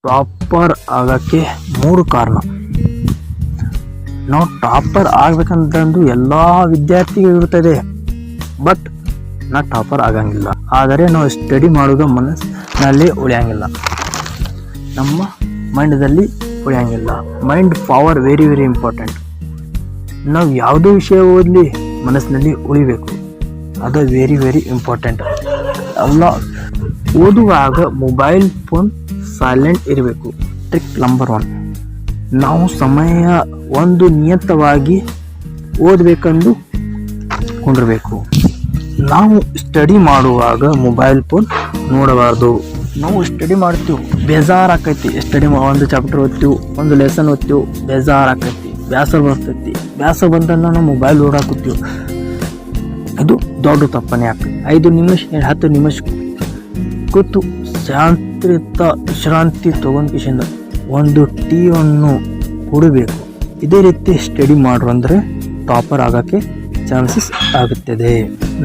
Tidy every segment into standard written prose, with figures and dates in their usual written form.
Topper ಆಗೋಕ್ಕೆ 3 ಕಾರಣ. ನಾವು ಟಾಪರ್ ಆಗ್ಬೇಕಂತಂದು ಎಲ್ಲ ವಿದ್ಯಾರ್ಥಿಗಳು ಇರ್ತದೆ, ಬಟ್ ನಾ ಟಾಪರ್ ಆಗಂಗಿಲ್ಲ. ಆದರೆ ನಾವು ಸ್ಟಡಿ ಮಾಡೋದು ಮನಸ್ಸಿನಲ್ಲಿ ಉಳಿಯಂಗಿಲ್ಲ, ನಮ್ಮ ಮೈಂಡಲ್ಲಿ ಉಳಿಯಂಗಿಲ್ಲ. Mind power very very important. ನಾವು ಯಾವುದೇ ವಿಷಯ ಓದಲಿ ಮನಸ್ಸಿನಲ್ಲಿ ಉಳಿಬೇಕು, ಅದು ವೆರಿ ವೆರಿ ಇಂಪಾರ್ಟೆಂಟ್. ಎಲ್ಲ ಓದುವಾಗ ಮೊಬೈಲ್ ಫೋನ್ ಸೈಲೆಂಟ್ ಇರಬೇಕು. ಟ್ರಿಕ್ ನಂಬರ್ 1, ನಾವು ಸಮಯ ಒಂದು ನಿಯತವಾಗಿ ಓದಬೇಕೆಂದು ಕೊಂಡಿರಬೇಕು. ನಾವು ಸ್ಟಡಿ ಮಾಡುವಾಗ ಮೊಬೈಲ್ ಫೋನ್ ನೋಡಬಾರ್ದು. ನಾವು ಸ್ಟಡಿ ಮಾಡ್ತೀವಿ, ಬೇಜಾರಾಕೈತಿ. ಸ್ಟಡಿ ಒಂದು ಚಾಪ್ಟರ್ ಓದ್ತೀವಿ, ಒಂದು ಲೆಸನ್ ಓದ್ತೀವಿ, ಬೇಜಾರಾಕೈತಿ, ಬೇಸರ ಬರ್ತೈತಿ. ಬೇಸರ ಬಂದಾಗ ನಾವು ಮೊಬೈಲ್ ನೋಡಾಕತ್ತೀವಿ, ಇದು ದೊಡ್ಡ ತಪ್ಪನೇ ಆಗ್ತದೆ. 5 ನಿಮಿಷ 10 ನಿಮಿಷ ಕೂತು ವಿಶ್ರಾಂತಿ ತಗೊಂಡ್ಕಿಸಿಂದ ಒಂದು ಟೀಯನ್ನು ಕುಡಿಬೇಕು. ಇದೇ ರೀತಿ ಸ್ಟಡಿ ಮಾಡ್ರು ಅಂದರೆ ಟಾಪರ್ ಆಗೋಕ್ಕೆ ಚಾನ್ಸಸ್ ಆಗುತ್ತದೆ.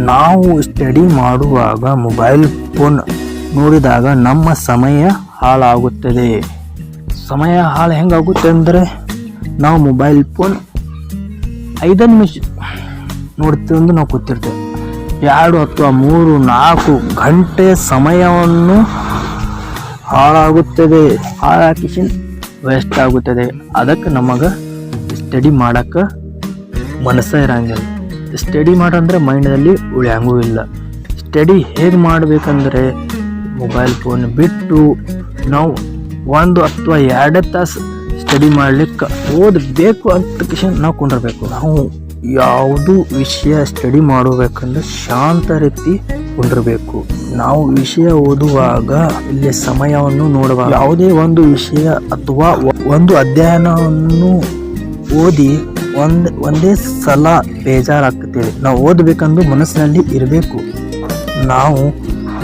ನಾವು ಸ್ಟಡಿ ಮಾಡುವಾಗ ಮೊಬೈಲ್ ಫೋನ್ ನೋಡಿದಾಗ ನಮ್ಮ ಸಮಯ ಹಾಳಾಗುತ್ತದೆ. ಸಮಯ ಹಾಳು ಹೆಂಗಾಗುತ್ತೆ ಅಂದರೆ, ನಾವು ಮೊಬೈಲ್ ಫೋನ್ 5 ನಿಮಿಷ ನೋಡ್ತೀವಿ ಎಂದು ನಾವು ಕೂತಿರ್ತೇವೆ. 2 ಅಥವಾ 3 4 ಗಂಟೆ ಸಮಯವನ್ನು ಹಾಳಾಗುತ್ತದೆ, ಹಾಳಾಕಿಸಿ ವೇಸ್ಟ್ ಆಗುತ್ತದೆ. ಅದಕ್ಕೆ ನಮಗೆ ಸ್ಟಡಿ ಮಾಡೋಕ್ಕೆ ಮನಸ್ಸೇ ಇರೋಂಗಿಲ್ಲ. ಸ್ಟಡಿ ಮಾಡಂದ್ರೆ ಮೈಂಡಲ್ಲಿ ಉಳಿಯಂಗೂ ಇಲ್ಲ. ಸ್ಟಡಿ ಹೇಗೆ ಮಾಡಬೇಕಂದ್ರೆ, ಮೊಬೈಲ್ ಫೋನ್ ಬಿಟ್ಟು ನಾವು 1 ಅಥವಾ 2 ತಾಸು ಸ್ಟಡಿ ಮಾಡಲಿಕ್ಕೆ ಓದಬೇಕು ಅಂತ ನಾವು ಕೊಂಡಿರ್ಬೇಕು. ನಾವು ಯಾವುದು ವಿಷಯ ಸ್ಟಡಿ ಮಾಡಬೇಕಂದ್ರೆ ಶಾಂತ ರೀತಿ ಕೊಂಡಿರಬೇಕು. ನಾವು ವಿಷಯ ಓದುವಾಗ ಇಲ್ಲಿ ಸಮಯವನ್ನು ನೋಡುವಾಗ ಯಾವುದೇ ಒಂದು ವಿಷಯ ಅಥವಾ ಒಂದು ಅಧ್ಯಯನವನ್ನು ಓದಿ ಒಂದೇ ಸಲ ಬೇಜಾರಾಗ್ತೇವೆ. ನಾವು ಓದಬೇಕಂದು ಮನಸ್ಸಿನಲ್ಲಿ ಇರಬೇಕು. ನಾವು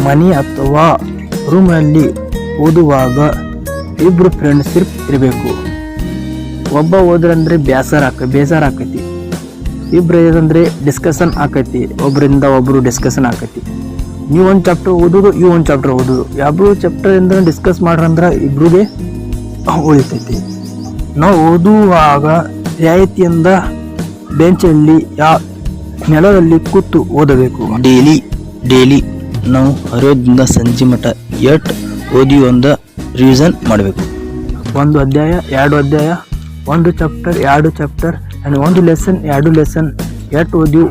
ಮನೆ ಅಥವಾ ರೂಮ್ನಲ್ಲಿ ಓದುವಾಗ 2 ಫ್ರೆಂಡ್ಶಿಪ್ ಇರಬೇಕು. ಒಬ್ಬ ಓದ್ರಂದ್ರೆ ಬೇಜಾರಾಕೈತಿ, ಇಬ್ರು ಏನಂದ್ರೆ ಡಿಸ್ಕಷನ್ ಆಕೈತಿ, ಒಬ್ಬರಿಂದ ಒಬ್ಬರು ಡಿಸ್ಕಷನ್ ಆಕೈತಿ. ನೀವು ಒಂದು ಚಾಪ್ಟರ್ ಓದೋದು, ಇವು ಒಂದು ಚಾಪ್ಟರ್ ಓದೋದು, 2 ಚಾಪ್ಟರಿಂದ ಡಿಸ್ಕಸ್ ಮಾಡ್ರಂದ್ರೆ ಇಬ್ರಿಗೆ ಉಳಿತೈತಿ. ನಾವು ಓದುವಾಗ ರಿಯಾಯಿತಿಯಿಂದ ಬೆಂಚಲ್ಲಿ ನೆಲದಲ್ಲಿ ಕೂತು ಓದಬೇಕು. ಡೈಲಿ ನಾವು ಹರಿಯೋದ್ರಿಂದ ಸಂಜೆ ಮಟ್ಟ ಓದಿ ಒಂದು ರಿವಿಷನ್ ಮಾಡಬೇಕು. 1 ಅಧ್ಯಾಯ 2 ಅಧ್ಯಾಯ, 1 ಚಾಪ್ಟರ್ 2 ಚಾಪ್ಟರ್, 1 ಲೆಸನ್ 2 ಲೆಸನ್, ಓದಿ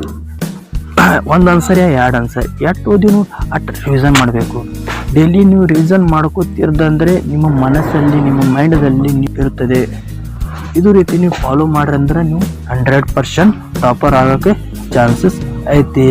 1 ಆನ್ಸರ್ 2 ಆನ್ಸರ್, ಓದಿ ಅಟ್ ರಿವಿಷನ್ ಮಾಡಬೇಕು. ಡೈಲಿ ನೀವು ರಿವಿಷನ್ ಮಾಡ್ಕೋತಿರ್ದಂದ್ರೆ ನಿಮ್ಮ ಮನಸ್ಸಲ್ಲಿ, ನಿಮ್ಮ ಮೈಂಡಲ್ಲಿ ಇರುತ್ತದೆ. ಇದು ರೀತಿ ನೀವು ಫಾಲೋ ಮಾಡ್ರಂದ್ರೆ ನೀವು 100% ಟಾಪರ್ ಆಗೋಕ್ಕೆ ಚಾನ್ಸಸ್ ಐತಿ.